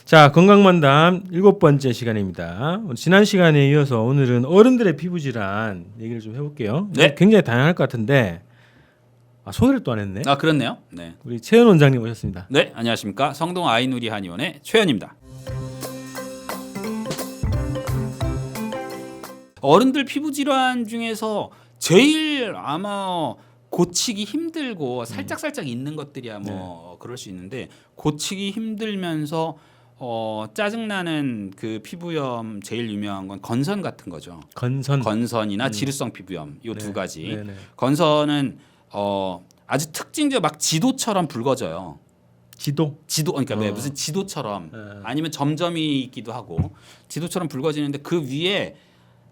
자, 건강만담 7번째 시간입니다. 지난 시간에 이어서 오늘은 어른들의 피부 질환 얘기를 좀 해볼게요. 네. 굉장히 다양할 것 같은데 소개를 또 안 했네. 아, 그렇네요. 네. 우리 최현 원장님 오셨습니다. 네, 안녕하십니까. 성동 아이누리 한의원의 최현입니다. 어른들 피부 질환 중에서 제일 아마 고치기 힘들고 살짝 있는 것들이야 뭐 그럴 수 있는데 고치기 힘들면서 짜증나는 그 피부염 제일 유명한 건 건선 같은 거죠. 건선이나 지루성 피부염 요 두 가지. 네네. 건선은 아주 특징적 막 지도처럼 붉어져요. 지도 그러니까 왜 무슨 지도처럼 아니면 점점이 있기도 하고 지도처럼 붉어지는데 그 위에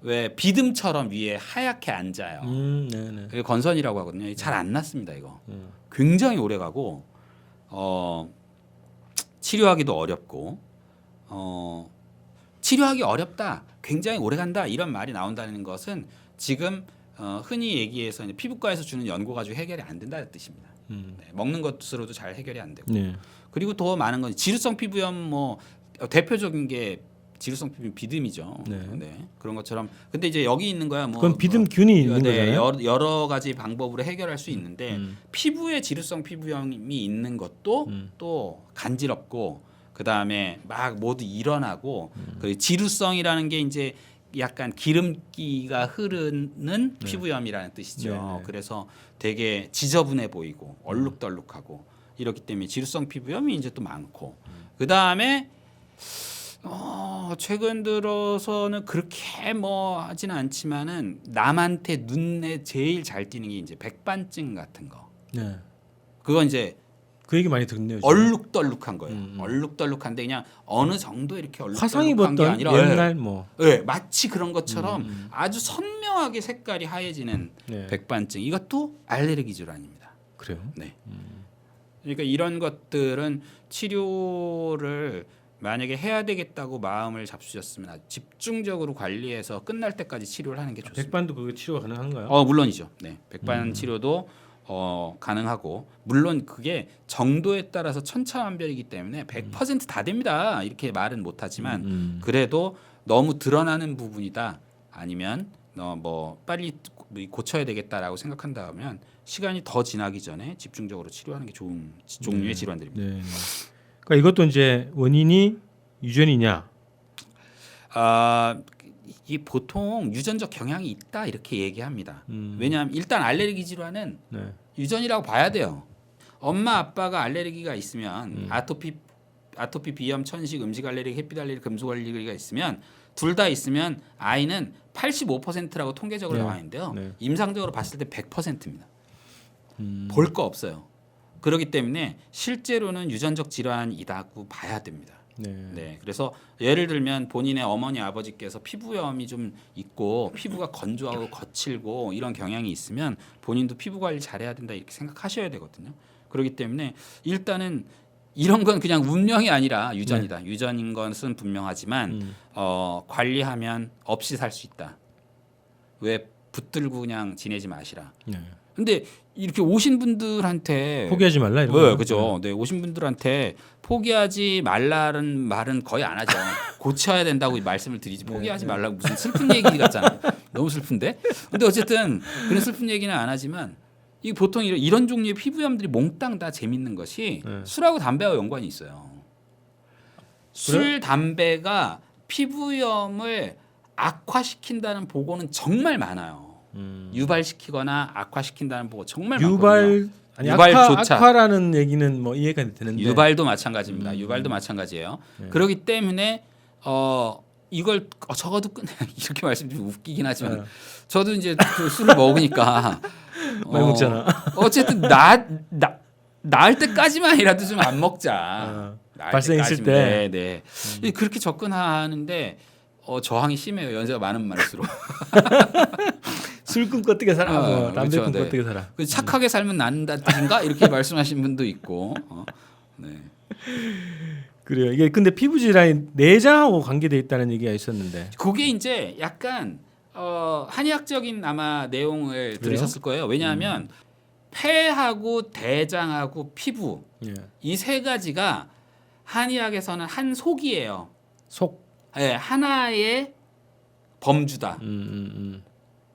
왜 비듬처럼 위에 하얗게 앉아요. 네네. 그게 건선이라고 하거든요. 잘 안 났습니다 이거. 굉장히 오래 가고 치료하기도 어렵고 치료하기 어렵다, 굉장히 오래 간다 이런 말이 나온다는 것은 지금 흔히 얘기해서 이제 피부과에서 주는 연고 가지고 해결이 안 된다는 뜻입니다. 네, 먹는 것으로도 잘 해결이 안 되고 네. 그리고 더 많은 건 지루성 피부염 뭐 대표적인 게 지루성 피부 비듬이죠. 네. 그런 것처럼 근데 이제 여기 있는 거야 뭐 그건 비듬균이 있는 거잖아요. 여러 가지 방법으로 해결할 수 있는데 피부에 지루성 피부염이 있는 것도 또 간지럽고 그 다음에 막 모두 일어나고 그 지루성이라는 게 이제 약간 기름기가 흐르는 피부염이라는 뜻이죠. 네. 그래서 되게 지저분해 보이고 얼룩덜룩하고 이렇기 때문에 지루성 피부염이 이제 또 많고 그 다음에 최근 들어서는 그렇게 뭐 하지는 않지만은 남한테 눈에 제일 잘 띄는 게 이제 백반증 같은 거. 네. 그건 이제 그 얘기 많이 듣네요. 얼룩덜룩한 거예요. 얼룩덜룩한데 그냥 어느 정도 이렇게 화상 얼룩덜룩한 게 입었던 아니라 옛날 뭐 네, 마치 그런 것처럼 아주 선명하게 색깔이 하얘지는 네. 백반증. 이것도 알레르기 질환입니다. 그래요? 네. 그러니까 이런 것들은 치료를 만약에 해야 되겠다고 마음을 잡수셨으면 아주 집중적으로 관리해서 끝날 때까지 치료를 하는 게 좋습니다. 백반도 그 치료가 가능한가요? 물론이죠. 네, 백반 치료도 가능하고 물론 그게 정도에 따라서 천차만별이기 때문에 100% 다 됩니다. 이렇게 말은 못하지만 그래도 너무 드러나는 부분이다. 아니면 뭐 빨리 고쳐야 되겠다라고 생각한다면 시간이 더 지나기 전에 집중적으로 치료하는 게 좋은 종류의 질환들입니다. 네. 그러니까 이것도 이제 원인이 유전이냐? 이 보통 유전적 경향이 있다 이렇게 얘기합니다. 왜냐하면 일단 알레르기 질환은 네. 유전이라고 봐야 돼요. 엄마 아빠가 알레르기가 있으면 아토피 비염 천식 음식 알레르기 햇빛 알레르기 금속 알레르기가 있으면 둘 다 있으면 아이는 85%라고 통계적으로 나와 있는데요. 네. 임상적으로 봤을 때 100%입니다. 볼 거 없어요. 그렇기 때문에 실제로는 유전적 질환이라고 봐야 됩니다. 네, 그래서 예를 들면 본인의 어머니 아버지께서 피부염이 좀 있고 피부가 건조하고 거칠고 이런 경향이 있으면 본인도 피부 관리 잘해야 된다 이렇게 생각하셔야 되거든요. 그렇기 때문에 일단은 이런 건 그냥 운명이 아니라 유전이다. 유전인 것은 분명하지만 관리하면 없이 살 수 있다. 왜 붙들고 그냥 지내지 마시라. 근데 이렇게 오신 분들한테 포기하지 말라 이런 거. 그죠. 네, 오신 분들한테 포기하지 말라는 말은 거의 안 하죠. 고쳐야 된다고 말씀을 드리지 포기하지 말라고 무슨 슬픈 얘기 같잖아요. 너무 슬픈데. 근데 어쨌든 그런 슬픈 얘기는 안 하지만 이 보통 이런 종류의 피부염들이 몽땅 다 재밌는 것이 술하고 담배와 연관이 있어요. 술, 담배가 피부염을 악화시킨다는 보고는 정말 많아요. 유발시키거나 악화시킨다는 보고 정말 많거든요. 유발조차. 악화라는 얘기는 뭐 이해가 되는데 유발도 마찬가지입니다. 유발도 마찬가지예요. 그렇기 때문에 이걸 적어도 이렇게 말씀드리면 웃기긴 하지만 저도 이제 그 술을 먹으니까 많이 먹잖아. 어쨌든 나을 때까지만이라도 좀 안 먹자. 발생했을 때. 네. 그렇게 접근하는데 저항이 심해요. 연세가 많은 말수록. 술 끊고 어떻게 살아? 담배 그렇죠. 끊고 어떻게 살아? 착하게 살면 낫는다든가 이렇게 말씀하신 분도 있고. 네. 그래요. 이게 근데 피부 질환이 내장하고 관계돼 있다는 얘기가 있었는데. 그게 이제 약간 한의학적인 아마 내용을 들으셨을 거예요. 왜냐하면 폐하고 대장하고 피부 이 세 가지가 한의학에서는 한 속이에요. 속. 네, 하나의 범주다. 음.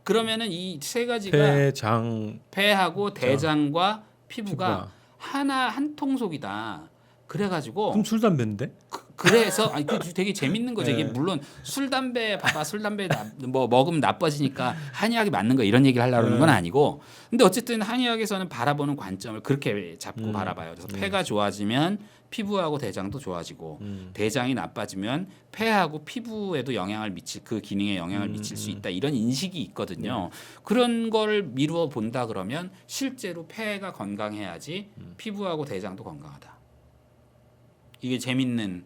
그러면은 이 세 가지가 폐, 장, 폐하고 대장과 피부가 피부가. 하나 한 통속이다. 그래가지고 그럼 술 담배인데? 그래서 아니 그 되게 재밌는 거죠. 이게 네. 물론 술 담배 봐봐 술 담배 뭐 먹으면 나빠지니까 한의학이 맞는 거 이런 얘기를 하려고 하는 건 아니고 근데 어쨌든 한의학에서는 바라보는 관점을 그렇게 잡고 바라봐요. 그래서 폐가 좋아지면 피부하고 대장도 좋아지고 대장이 나빠지면 폐하고 피부에도 영향을 미칠 그 기능에 영향을 미칠 수 있다 이런 인식이 있거든요. 그런 걸 미루어 본다 그러면 실제로 폐가 건강해야지 피부하고 대장도 건강하다. 이게 재밌는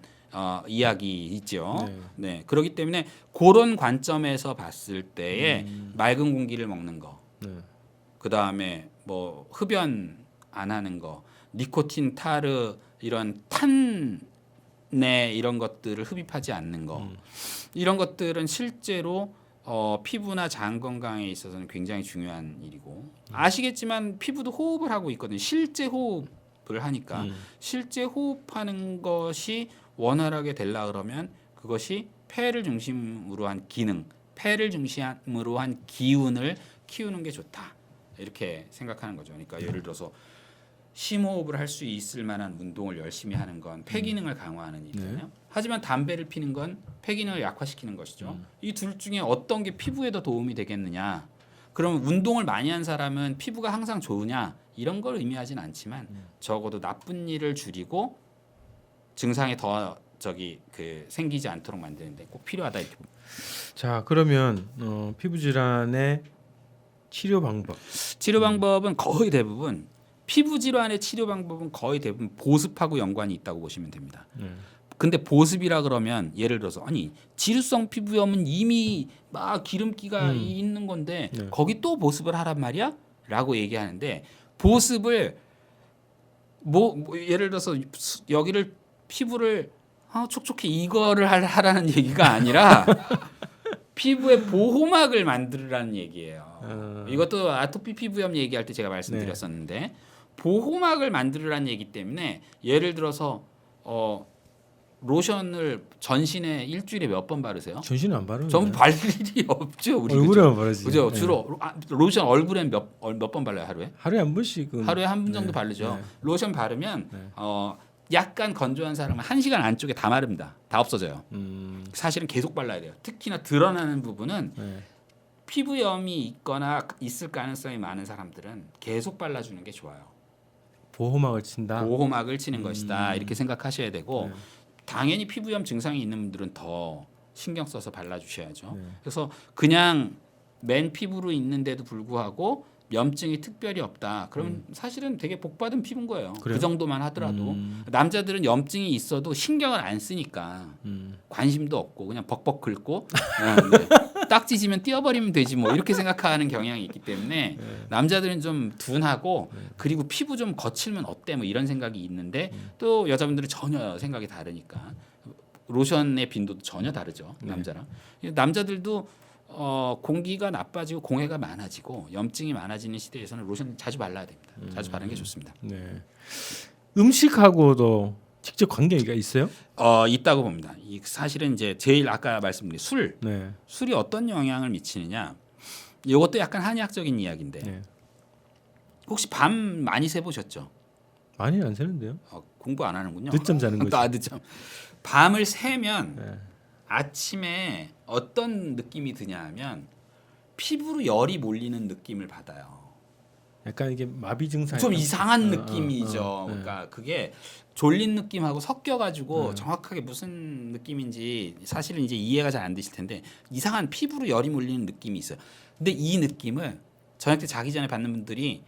이야기 있죠. 네. 그렇기 때문에 그런 관점에서 봤을 때에 맑은 공기를 먹는 거, 그 다음에 뭐 흡연 안 하는 거, 니코틴, 타르 이런 탄내 이런 것들을 흡입하지 않는 거, 이런 것들은 실제로 피부나 장 건강에 있어서는 굉장히 중요한 일이고 아시겠지만 피부도 호흡을 하고 있거든요. 실제 호흡을 하니까 실제 호흡하는 것이 원활하게 되려 그러면 그것이 폐를 중심으로 한 기능, 폐를 중심으로 한 기운을 키우는 게 좋다. 이렇게 생각하는 거죠. 그러니까 예를 들어서 심호흡을 할 수 있을 만한 운동을 열심히 하는 건 폐 기능을 강화하는 일이잖아요. 하지만 담배를 피는 건 폐 기능을 약화시키는 것이죠. 이 둘 중에 어떤 게 피부에 더 도움이 되겠느냐? 그러면 운동을 많이 한 사람은 피부가 항상 좋으냐? 이런 걸 의미하진 않지만 적어도 나쁜 일을 줄이고 증상이 더 생기지 않도록 만드는데 꼭 필요하다 이렇게 봅니다. 자, 그러면 피부 질환의 치료 방법. 치료 방법은 거의 대부분 피부 질환의 치료 방법은 거의 대부분 보습하고 연관이 있다고 보시면 됩니다. 근데 보습이라 그러면 예를 들어서 아니 지루성 피부염은 이미 막 기름기가 있는 건데 거기 또 보습을 하란 말이야? 라고 얘기하는데 보습을 뭐 예를 들어서 여기를 피부를 촉촉해 이거를 하라는 얘기가 아니라 피부에 보호막을 만들라는 얘기예요. 이것도 아토피 피부염 얘기할 때 제가 말씀드렸었는데 보호막을 만들라는 얘기 때문에 예를 들어서 로션을 전신에 일주일에 몇 번 바르세요? 전신에 안 바르는 전 바를 일이 없죠. 우리 얼굴에만 바르지. 그죠? 주로 로션 얼굴에 몇 번 발라요 하루에? 하루에 한 번씩은. 하루에 한 번 정도 바르죠. 로션 바르면 약간 건조한 사람은 1시간 안쪽에 다 마릅니다. 다 없어져요. 사실은 계속 발라야 돼요. 특히나 드러나는 부분은 피부염이 있거나 있을 가능성이 많은 사람들은 계속 발라주는 게 좋아요. 보호막을 친다. 보호막을 치는 것이다. 이렇게 생각하셔야 되고 당연히 피부염 증상이 있는 분들은 더 신경 써서 발라주셔야죠. 그래서 그냥 맨 피부로 있는데도 불구하고 염증이 특별히 없다. 그럼 사실은 되게 복받은 피부인 거예요. 그래요? 그 정도만 하더라도 남자들은 염증이 있어도 신경을 안 쓰니까 관심도 없고 그냥 벅벅 긁고 딱 찢으면 띄어버리면 되지 뭐 이렇게 생각하는 경향이 있기 때문에 남자들은 좀 둔하고 그리고 피부 좀 거칠면 어때 뭐 이런 생각이 있는데 또 여자분들은 전혀 생각이 다르니까 로션의 빈도도 전혀 다르죠. 남자랑. 남자들도 공기가 나빠지고 공해가 많아지고 염증이 많아지는 시대에서는 로션 자주 발라야 됩니다. 자주 바르는 게 좋습니다. 네. 음식하고도 직접 관계가 있어요? 있다고 봅니다. 이 사실은 이제 제일 아까 말씀드린 술, 네. 술이 어떤 영향을 미치느냐. 이것도 약간 한의학적인 이야기인데 네. 혹시 밤 많이 새 보셨죠? 많이 안 새는데요. 공부 안 하는군요. 늦잠 자는 거죠. 늦잠. 밤을 새면 네. 아침에 어떤 느낌이 드냐 하면 피부로 열이 몰리는 느낌을 받아요. 약간 이게 마비 증상. 좀 이상한 느낌이죠. 그러니까 그게 졸린 느낌하고 섞여가지고 정확하게 무슨 느낌인지 사실은 이제 이해가 잘 안 되실 텐데 이상한 피부로 열이 몰리는 느낌이 있어요. 근데 이 느낌을 저녁 때 자기 전에 받는 분들이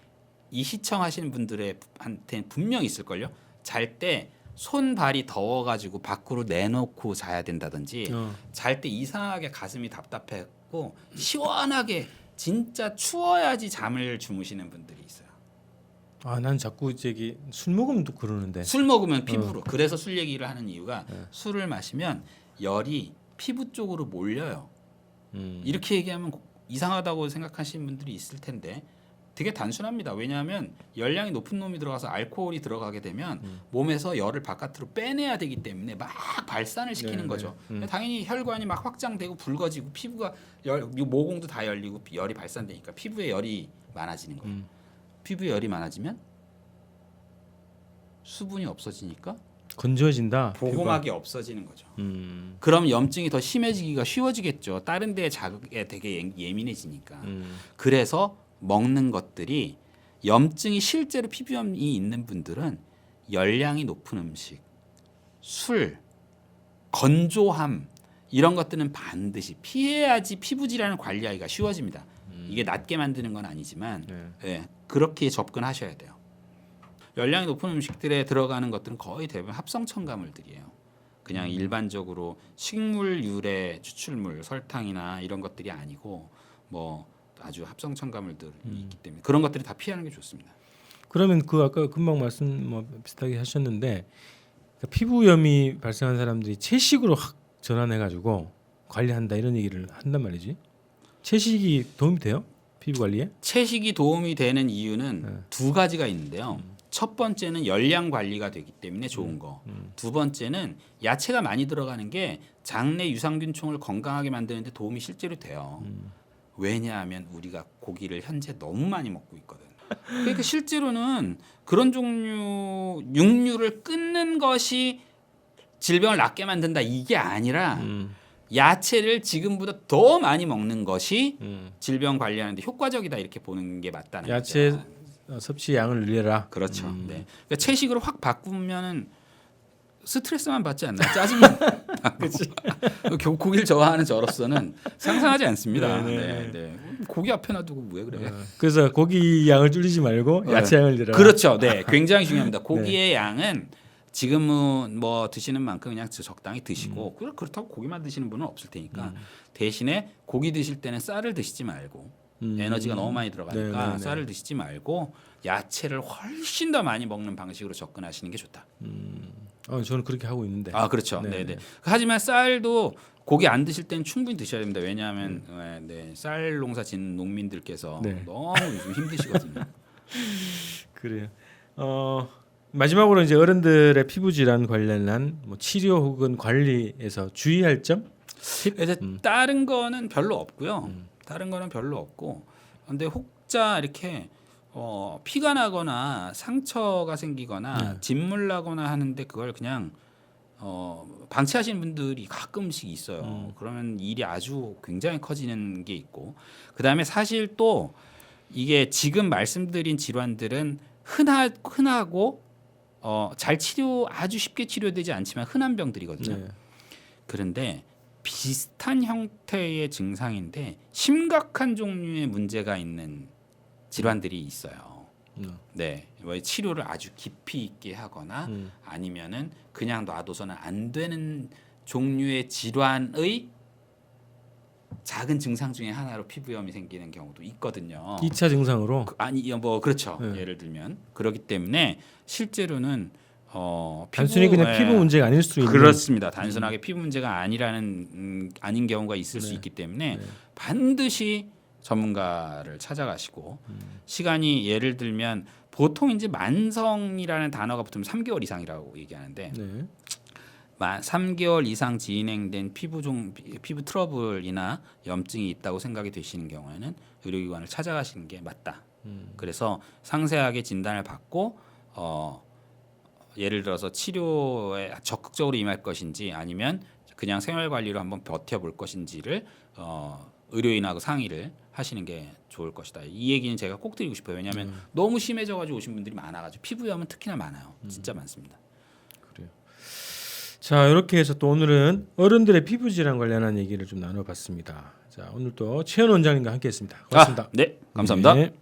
이 시청하시는 분들한테는 분명히 있을걸요. 잘 때 손발이 더워가지고 밖으로 내놓고 자야 된다든지 잘 때 이상하게 가슴이 답답했고 시원하게 진짜 추워야지 잠을 주무시는 분들이 있어요. 난 자꾸 저기 술 먹으면 또 그러는데. 술 먹으면 피부로. 그래서 술 얘기를 하는 이유가 술을 마시면 열이 피부 쪽으로 몰려요. 이렇게 얘기하면 이상하다고 생각하시는 분들이 있을 텐데 되게 단순합니다. 왜냐하면 열량이 높은 놈이 들어가서 알코올이 들어가게 되면 몸에서 열을 바깥으로 빼내야 되기 때문에 막 발산을 시키는 네, 거죠. 네. 당연히 혈관이 막 확장되고 붉어지고 피부가 모공도 다 열리고 열이 발산되니까 피부에 열이 많아지는 거예요. 피부에 열이 많아지면 수분이 없어지니까 건조해진다. 보호막이 없어지는 거죠. 음. 그럼 염증이 더 심해지기가 쉬워지겠죠. 다른 데의 자극에 되게 예민해지니까. 그래서 먹는 것들이 염증이 실제로 피부염이 있는 분들은 열량이 높은 음식, 술, 건조함 이런 것들은 반드시 피해야지 피부 질환을 관리하기가 쉬워집니다. 이게 낫게 만드는 건 아니지만 예, 그렇게 접근하셔야 돼요. 열량이 높은 음식들에 들어가는 것들은 거의 대부분 합성 첨가물들이에요. 그냥 일반적으로 식물 유래 추출물, 설탕이나 이런 것들이 아니고 뭐 아주 합성 첨가물들이 있기 때문에 그런 것들이 다 피하는 게 좋습니다. 그러면 그 아까 금방 말씀 뭐 비슷하게 하셨는데 그러니까 피부염이 발생한 사람들이 채식으로 확 전환해가지고 관리한다 이런 얘기를 한단 말이지. 채식이 도움이 돼요? 피부 관리에? 채식이 도움이 되는 이유는 두 가지가 있는데요. 첫 번째는 열량 관리가 되기 때문에 좋은 거. 두 번째는 야채가 많이 들어가는 게 장내 유산균총을 건강하게 만드는데 도움이 실제로 돼요. 왜냐하면 우리가 고기를 현재 너무 많이 먹고 있거든. 그러니까 실제로는 그런 종류 육류를 끊는 것이 질병을 낫게 만든다 이게 아니라 야채를 지금보다 더 많이 먹는 것이 질병 관리하는데 효과적이다 이렇게 보는 게 맞다는 야채 거죠. 섭취 양을 늘려라. 그렇죠. 네. 그러니까 채식으로 확 바꾸면은 스트레스만 받지 않나요? 짜증만. 그렇지. 고기를 좋아하는 저로서는 상상하지 않습니다. 네네. 네. 고기 앞에 놔두고 왜 그래? 그래서 고기 양을 줄이지 말고 야채 양을 늘려라. 그렇죠. 네, 굉장히 중요합니다. 고기의 양은 지금은 뭐 드시는 만큼 그냥 적당히 드시고 그렇다고 고기만 드시는 분은 없을 테니까 대신에 고기 드실 때는 쌀을 드시지 말고 에너지가 너무 많이 들어가니까 네네네. 쌀을 드시지 말고 야채를 훨씬 더 많이 먹는 방식으로 접근하시는 게 좋다. 저는 그렇게 하고 있는데. 아 그렇죠. 네, 네네. 네. 하지만 쌀도 고기 안 드실 때는 충분히 드셔야 됩니다. 왜냐하면 쌀 농사 짓는 농민들께서 네. 너무 요즘 힘드시거든요. 그래요. 마지막으로 이제 어른들의 피부 질환 관련한 뭐 치료 혹은 관리에서 주의할 점? 이제 다른 거는 별로 없고요. 다른 거는 별로 없고, 근데 혹자 이렇게 피가 나거나 상처가 생기거나 진물 나거나 하는데 그걸 그냥 방치하시는 분들이 가끔씩 있어요. 그러면 일이 아주 굉장히 커지는 게 있고, 그 다음에 사실 또 이게 지금 말씀드린 질환들은 흔하고 잘 아주 쉽게 치료되지 않지만 흔한 병들이거든요. 네. 그런데 비슷한 형태의 증상인데 심각한 종류의 문제가 있는 질환들이 있어요. 네, 왜 치료를 아주 깊이 있게 하거나 아니면은 그냥 놔둬서는 안 되는 종류의 질환의 작은 증상 중에 하나로 피부염이 생기는 경우도 있거든요. 2차 증상으로 아니 뭐 그렇죠. 네. 예를 들면 그렇기 때문에 실제로는 단순히 그냥 피부 문제가 아닐 수 있는. 그렇습니다. 단순하게 피부 문제가 아닌 경우가 있을 수 있기 때문에 반드시 전문가를 찾아가시고 시간이 예를 들면 보통 이제 만성이라는 단어가 붙으면 3개월 이상이라고 얘기하는데 네. 3개월 이상 진행된 피부 트러블이나 염증이 있다고 생각이 되시는 경우에는 의료기관을 찾아가시는 게 맞다. 그래서 상세하게 진단을 받고 예를 들어서 치료에 적극적으로 임할 것인지 아니면 그냥 생활관리로 한번 버텨볼 것인지를 의료인하고 상의를 하시는 게 좋을 것이다. 이 얘기는 제가 꼭 드리고 싶어요. 왜냐하면 너무 심해져가지고 오신 분들이 많아가지고 피부염은 특히나 많아요. 진짜 많습니다. 그래요. 자, 이렇게 해서 또 오늘은 어른들의 피부 질환 관련한 얘기를 좀 나눠봤습니다. 자, 오늘 또 최현 원장님과 함께했습니다. 고맙습니다. 네, 감사합니다. 네.